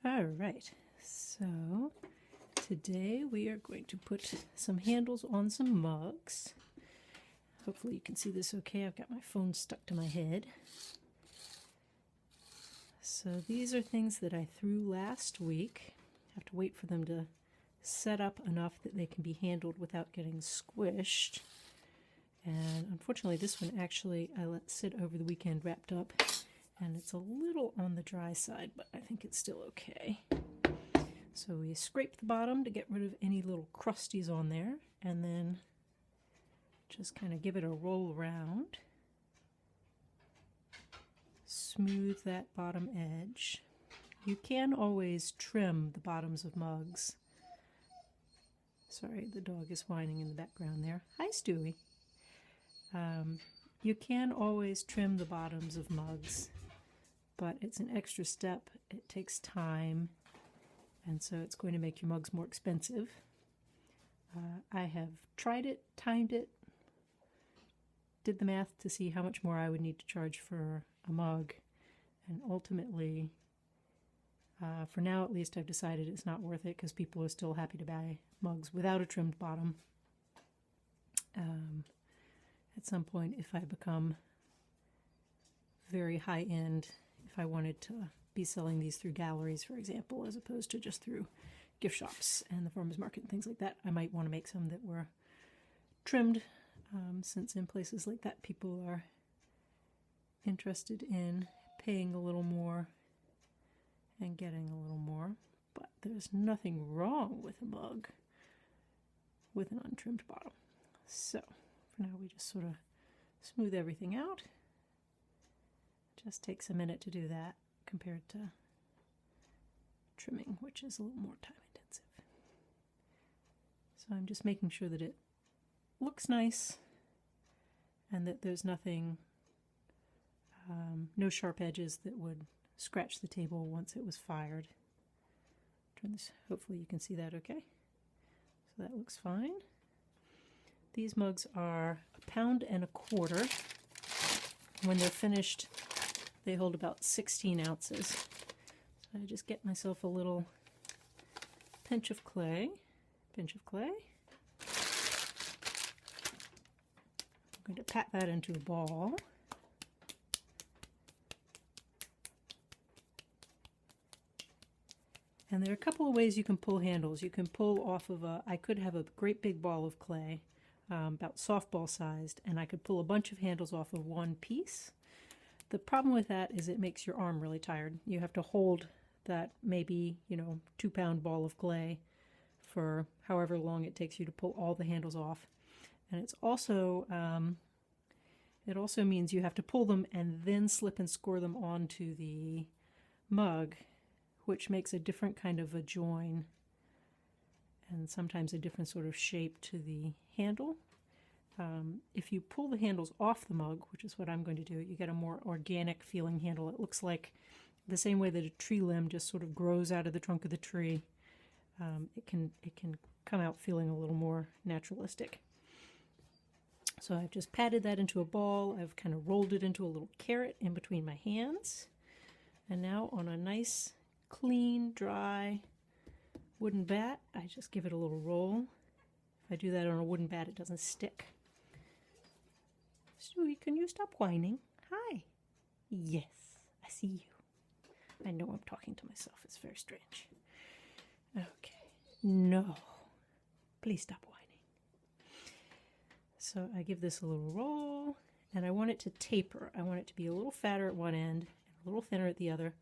All right, so today we are going to put some handles on some mugs. Hopefully you can see this okay. I've got my phone stuck to my head. So these are things that I threw last week. I have to wait for them to set up enough that they can be handled without getting squished. And unfortunately this one actually I let sit over the weekend wrapped up, and it's a little on the dry side, but I think it's still okay. So we scrape the bottom to get rid of any little crusties on there, and then just kind of give it a roll around. Smooth that bottom edge. You can always trim the bottoms of mugs. Sorry, the dog is whining in the background there. Hi, Stewie. You can always trim the bottoms of mugs, but it's an extra step. It takes time, and so it's going to make your mugs more expensive. I have tried it, timed it, did the math to see how much more I would need to charge for a mug, and ultimately, for now at least, I've decided it's not worth it because people are still happy to buy mugs without a trimmed bottom. At some point, if I become very high-end, if I wanted to be selling these through galleries, for example, as opposed to just through gift shops and the farmers market and things like that, I might want to make some that were trimmed, since in places like that people are interested in paying a little more and getting a little more. But there's nothing wrong with a mug with an untrimmed bottom. So for now we just sort of smooth everything out. Just takes a minute to do that compared to trimming, which is a little more time intensive. So I'm just making sure that it looks nice and that there's nothing, no sharp edges that would scratch the table once it was fired. Turn this, hopefully you can see that okay. So that looks fine. These mugs are 1.25 pounds. When they're finished, they hold about 16 ounces. So I just get myself a little pinch of clay. I'm going to pat that into a ball. And there are a couple of ways you can pull handles. You can pull off of I could have a great big ball of clay, about softball sized, and I could pull a bunch of handles off of one piece. The problem with that is it makes your arm really tired. You have to hold that maybe, 2-pound ball of clay for however long it takes you to pull all the handles off. And it's also, it also means you have to pull them and then slip and score them onto the mug, which makes a different kind of a join and sometimes a different sort of shape to the handle. If you pull the handles off the mug, which is what I'm going to do, you get a more organic feeling handle. It looks like the same way that a tree limb just sort of grows out of the trunk of the tree. It can come out feeling a little more naturalistic. So I've just patted that into a ball. I've kind of rolled it into a little carrot in between my hands. And now on a nice, clean, dry wooden bat, I just give it a little roll. If I do that on a wooden bat, it doesn't stick. Stewie, can you stop whining? Hi. Yes, I see you. I know I'm talking to myself. It's very strange. Okay. No. Please stop whining. So I give this a little roll, and I want it to taper. I want it to be a little fatter at one end and a little thinner at the other.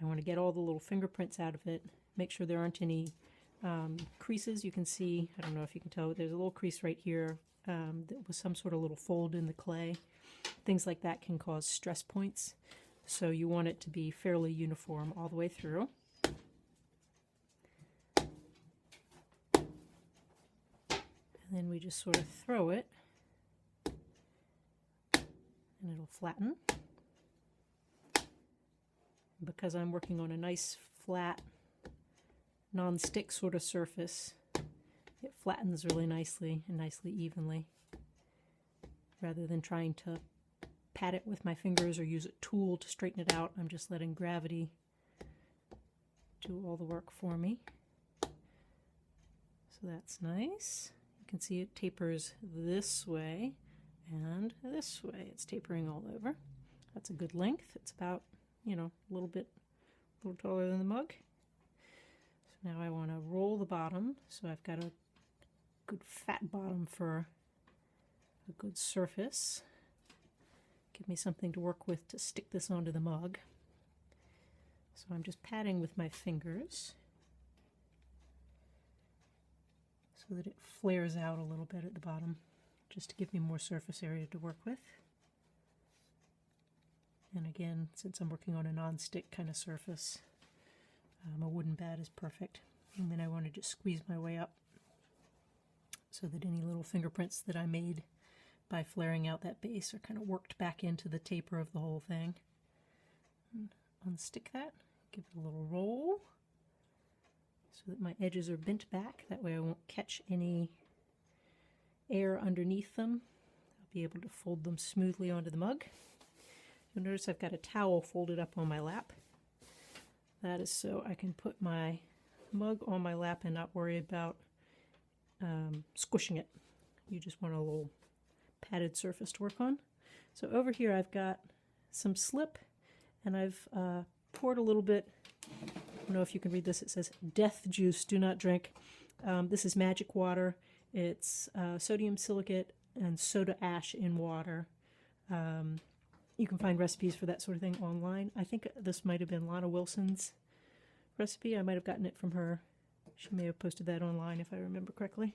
I want to get all the little fingerprints out of it, make sure there aren't any creases. You can see, I don't know if you can tell, but there's a little crease right here that was some sort of little fold in the clay. Things like that can cause stress points. So you want it to be fairly uniform all the way through. And then we just sort of throw it and it'll flatten. Because I'm working on a nice flat non-stick sort of surface, it flattens really nicely and nicely evenly. Rather than trying to pat it with my fingers or use a tool to straighten it out, I'm just letting gravity do all the work for me. So that's nice. You can see it tapers this way and this way. It's tapering all over. That's a good length. It's about, you know, a little taller than the mug. So now I want to roll the bottom. So I've got a good fat bottom for a good surface. Give me something to work with to stick this onto the mug. So I'm just patting with my fingers so that it flares out a little bit at the bottom, just to give me more surface area to work with. And again, since I'm working on a non-stick kind of surface, a wooden bat is perfect. And then I want to just squeeze my way up so that any little fingerprints that I made by flaring out that base are kind of worked back into the taper of the whole thing. And unstick that, give it a little roll so that my edges are bent back. That way I won't catch any air underneath them. I'll be able to fold them smoothly onto the mug. You'll notice I've got a towel folded up on my lap. That is so I can put my mug on my lap and not worry about squishing it. You just want a little padded surface to work on. So over here I've got some slip, and I've poured a little bit. I don't know if you can read this. It says death juice, do not drink. This is magic water. It's sodium silicate and soda ash in water. You can find recipes for that sort of thing online. I think this might have been Lana Wilson's recipe. I might have gotten it from her. She may have posted that online if I remember correctly.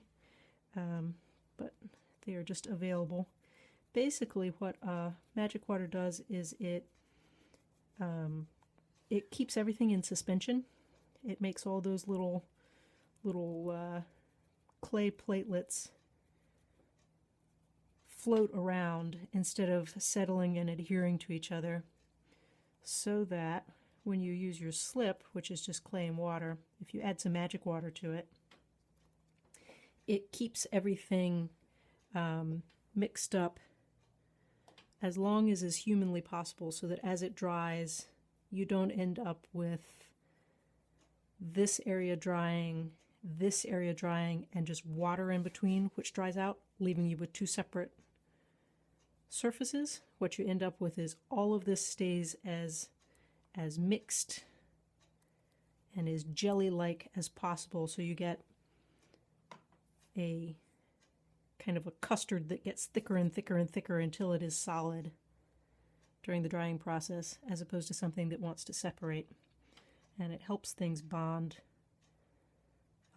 But they are just available. Basically what magic water does is it keeps everything in suspension. It makes all those little clay platelets float around instead of settling and adhering to each other, so that when you use your slip, which is just clay and water, if you add some magic water to it, it keeps everything mixed up as long as is humanly possible, so that as it dries, you don't end up with this area drying, and just water in between, which dries out, leaving you with two separate surfaces. What you end up with is all of this stays as mixed and as jelly-like as possible, so you get a kind of a custard that gets thicker and thicker and thicker until it is solid during the drying process, as opposed to something that wants to separate. And it helps things bond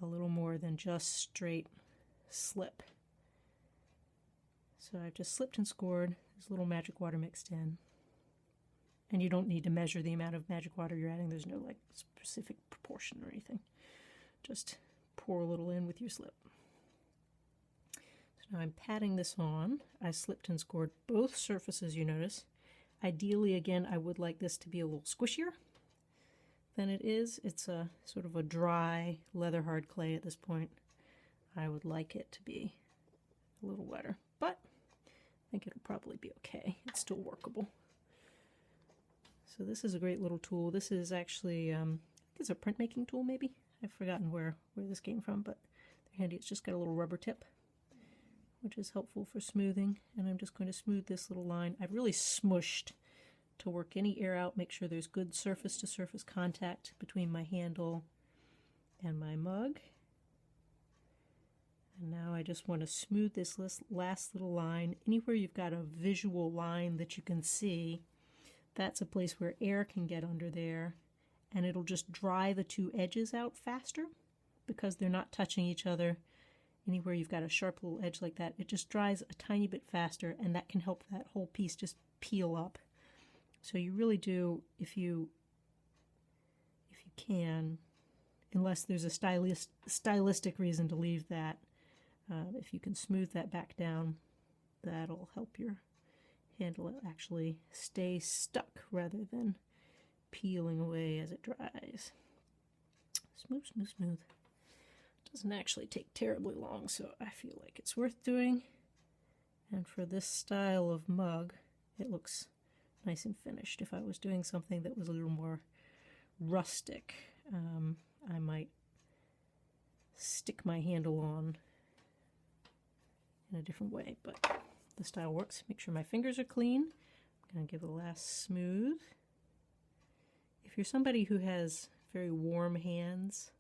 a little more than just straight slip. So I've just slipped and scored. There's a little magic water mixed in. And you don't need to measure the amount of magic water you're adding. There's no like specific proportion or anything. Just pour a little in with your slip. So now I'm patting this on. I slipped and scored both surfaces, you notice. Ideally, again, I would like this to be a little squishier than it is. It's a sort of a dry, leather hard clay at this point. I would like it to be a little wetter, but I think it'll probably be okay. It's still workable. So this is a great little tool. This is actually, I think it's a printmaking tool maybe. I've forgotten where this came from, but they're handy. It's just got a little rubber tip, which is helpful for smoothing. And I'm just going to smooth this little line. I've really smushed to work any air out, make sure there's good surface-to-surface contact between my handle and my mug. And now I just want to smooth this last little line. Anywhere you've got a visual line that you can see, that's a place where air can get under there, and it'll just dry the two edges out faster because they're not touching each other. Anywhere you've got a sharp little edge like that, it just dries a tiny bit faster, and that can help that whole piece just peel up. So you really do, if you can, unless there's a stylistic reason to leave that, if you can smooth that back down, that'll help your handle actually stay stuck rather than peeling away as it dries. Smooth, smooth, smooth. Doesn't actually take terribly long, so I feel like it's worth doing. And for this style of mug, it looks nice and finished. If I was doing something that was a little more rustic, I might stick my handle on in a different way, but the style works. Make sure my fingers are clean. I'm going to give it a last smooth. If you're somebody who has very warm hands,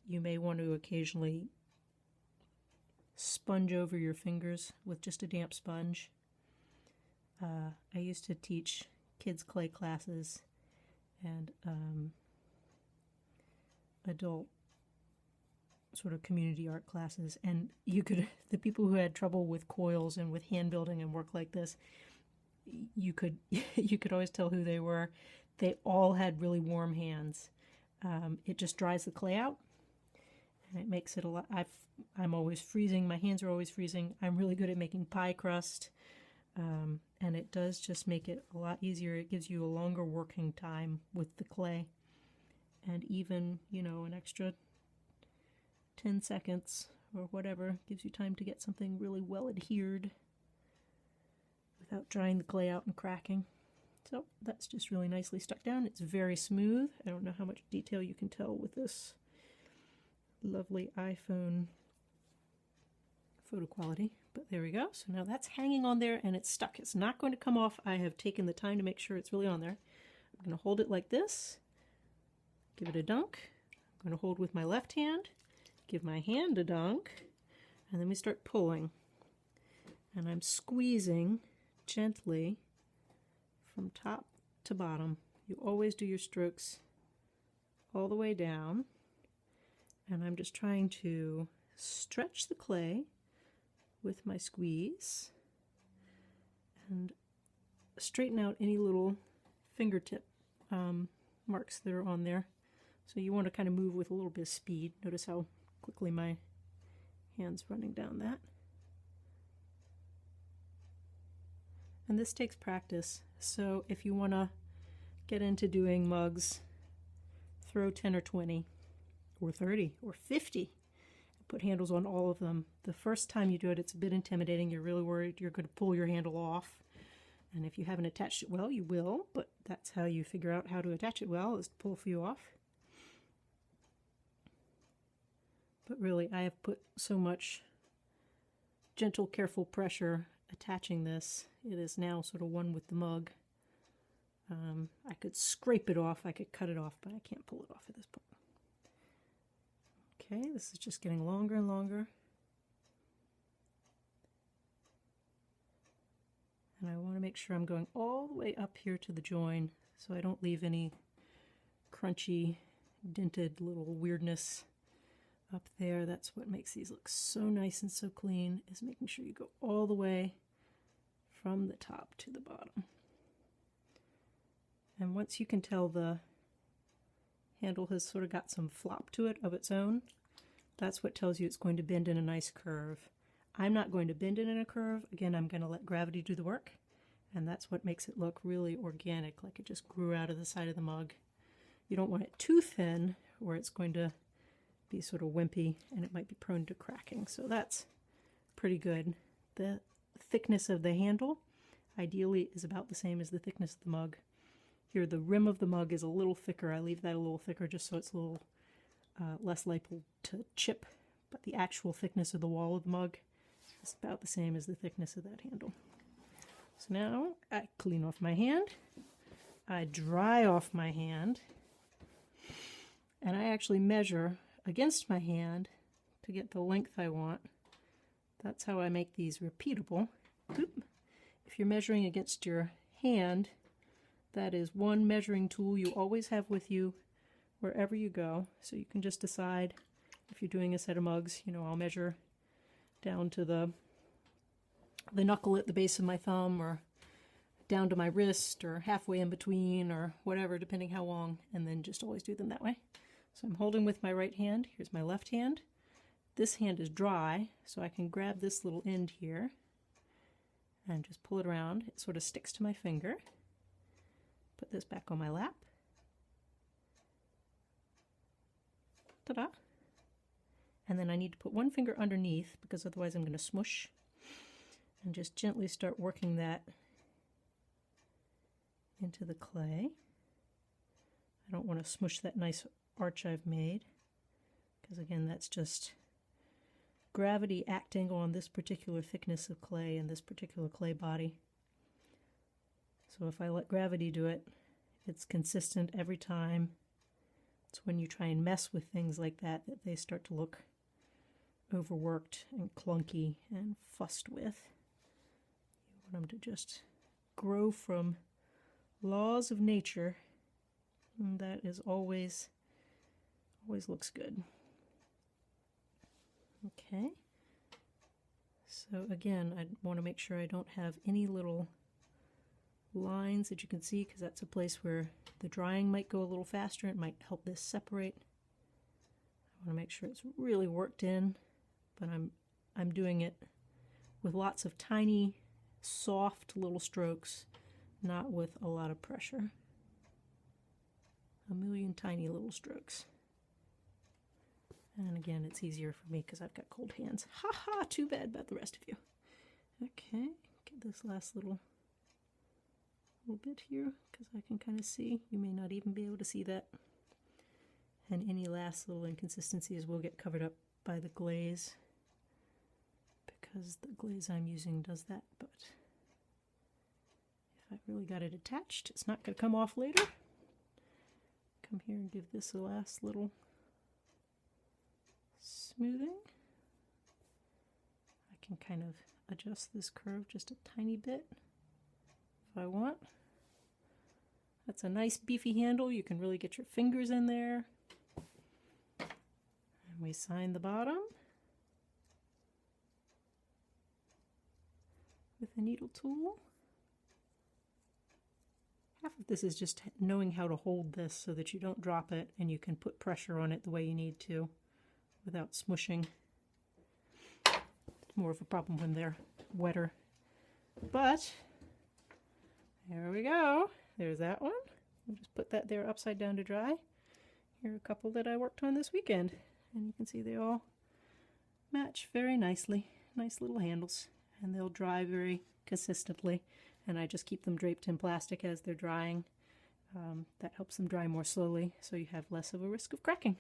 you may want to occasionally sponge over your fingers with just a damp sponge. I used to teach kids clay classes and adult sort of community art classes, and the people who had trouble with coils and with hand building and work like this, you could always tell who they were. They all had really warm hands. It just dries the clay out, and it makes it a lot. I'm always freezing. My hands are always freezing. I'm really good at making pie crust, and it does just make it a lot easier. It gives you a longer working time with the clay, and even, an extra 10 seconds or whatever gives you time to get something really well adhered without drying the clay out and cracking. So that's just really nicely stuck down. It's very smooth. I don't know how much detail you can tell with this lovely iPhone photo quality, but there we go. So now that's hanging on there and it's stuck. It's not going to come off. I have taken the time to make sure it's really on there. I'm going to hold it like this, give it a dunk. I'm going to hold with my left hand, give my hand a dunk, and then we start pulling. And I'm squeezing gently from top to bottom. You always do your strokes all the way down, and I'm just trying to stretch the clay with my squeeze and straighten out any little fingertip marks that are on there. So you want to kind of move with a little bit of speed. Notice how quickly my hand's running down that. And this takes practice. So if you want to get into doing mugs, throw 10 or 20 or 30 or 50. Put handles on all of them. The first time you do it, it's a bit intimidating. You're really worried you're going to pull your handle off. And if you haven't attached it well, you will, but that's how you figure out how to attach it well, is to pull a few off. But really, I have put so much gentle, careful pressure attaching this. It is now sort of one with the mug. I could scrape it off, I could cut it off, but I can't pull it off at this point. Okay, this is just getting longer and longer. And I want to make sure I'm going all the way up here to the join so I don't leave any crunchy, dented little weirdness up there. That's what makes these look so nice and so clean, is making sure you go all the way from the top to the bottom. And once you can tell the handle has sort of got some flop to it of its own, that's what tells you it's going to bend in a nice curve. I'm not going to bend it in a curve. Again, I'm going to let gravity do the work, and that's what makes it look really organic, like it just grew out of the side of the mug. You don't want it too thin where it's going to be sort of wimpy and it might be prone to cracking. So that's pretty good. The thickness of the handle ideally is about the same as the thickness of the mug. Here the rim of the mug is a little thicker. I leave that a little thicker just so it's a little less liable to chip, but the actual thickness of the wall of the mug is about the same as the thickness of that handle. So now I clean off my hand, I dry off my hand, and I actually measure against my hand to get the length I want. That's how I make these repeatable. Oop. If you're measuring against your hand, that is one measuring tool you always have with you wherever you go. So you can just decide if you're doing a set of mugs, I'll measure down to the knuckle at the base of my thumb, or down to my wrist, or halfway in between, or whatever, depending how long, and then just always do them that way. So I'm holding with my right hand. Here's my left hand. This hand is dry, so I can grab this little end here and just pull it around. It sort of sticks to my finger. Put this back on my lap. Ta-da! And then I need to put one finger underneath because otherwise I'm going to smush, and just gently start working that into the clay. I don't want to smush that nice arch I've made, because again, that's just gravity acting on this particular thickness of clay and this particular clay body. So if I let gravity do it, it's consistent every time. It's when you try and mess with things like that that they start to look overworked and clunky and fussed with. You want them to just grow from laws of nature, and that is always looks good. Okay, so again, I want to make sure I don't have any little lines that you can see, because that's a place where the drying might go a little faster. It might help this separate. I want to make sure it's really worked in, but I'm doing it with lots of tiny, soft little strokes, not with a lot of pressure. A million tiny little strokes. And again, it's easier for me because I've got cold hands. Ha ha, too bad about the rest of you. Okay, get this last little bit here, because I can kind of see. You may not even be able to see that. And any last little inconsistencies will get covered up by the glaze, because the glaze I'm using does that. But if I really got it attached, it's not going to come off later. Come here and give this a last little smoothing. I can kind of adjust this curve just a tiny bit if I want. That's a nice beefy handle. You can really get your fingers in there. And we sign the bottom with a needle tool. Half of this is just knowing how to hold this so that you don't drop it and you can put pressure on it the way you need to without smushing. It's more of a problem when they're wetter. But there we go. There's that one. I'll just put that there upside down to dry. Here are a couple that I worked on this weekend, and you can see they all match very nicely. Nice little handles, and they'll dry very consistently, and I just keep them draped in plastic as they're drying. That helps them dry more slowly, so you have less of a risk of cracking.